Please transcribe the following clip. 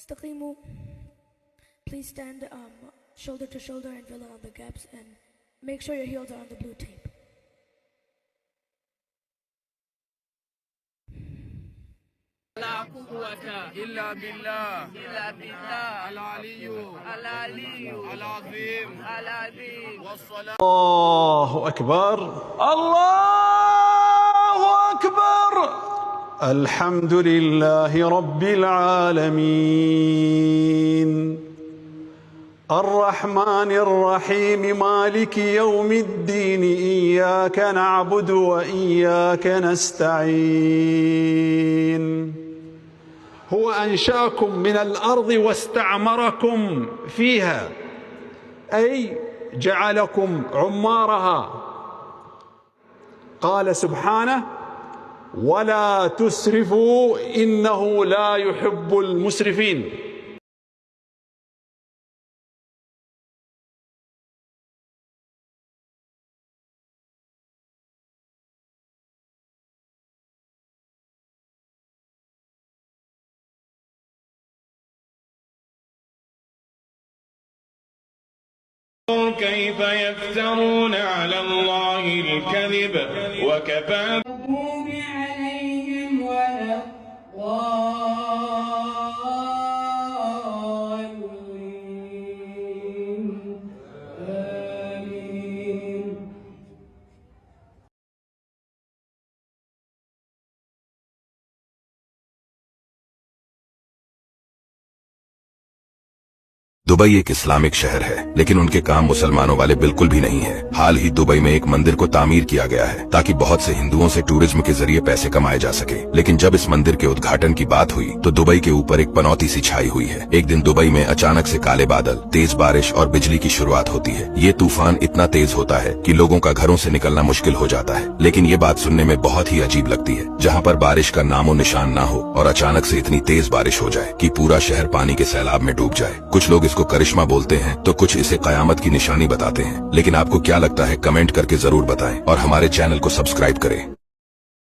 استقيموا. Please stand shoulder to shoulder and fill in on the gaps, and make sure your heels are on the blue tape. لا قوة إلا بالله العلي العظيم والصلاة. الله أكبر الله أكبر. الحمد لله رب العالمين الرحمن الرحيم مالك يوم الدين إياك نعبد وإياك نستعين. هو أنشأكم من الأرض واستعمركم فيها، أي جعلكم عمارها. قال سبحانه: ولا تسرفوا إنه لا يحب المسرفين. كيف يفترون على الله الكذب وكفى عليهم ولا الضالين. آمين. दुबई एक इस्लामिक शहर है, लेकिन उनके काम मुसलमानों वाले बिल्कुल भी नहीं है। हाल ही दुबई में एक मंदिर को तामीर किया गया है ताकि बहुत से हिंदुओं से टूरिज्म के जरिए पैसे कमाए जा सके। लेकिन जब इस मंदिर के उद्घाटन की बात हुई तो दुबई के ऊपर एक पनौती सी छाई हुई है। एक दिन दुबई में अचानक से काले बादल, तेज बारिश और बिजली की शुरुआत होती है। ये तूफान इतना तेज होता है कि लोगों का घरों से निकलना मुश्किल हो जाता है। लेकिन ये बात सुनने में बहुत ही अजीब लगती है, जहाँ पर बारिश का नामो निशान ना हो और अचानक से इतनी तेज बारिश हो जाए कि पूरा शहर पानी के सैलाब में डूब जाए। कुछ लोग इसको करिश्मा बोलते हैं तो कुछ इसे कयामत की निशानी बताते हैं। लेकिन आपको क्या लगता है, कमेंट करके जरूर बताएं और हमारे चैनल को सब्सक्राइब करें।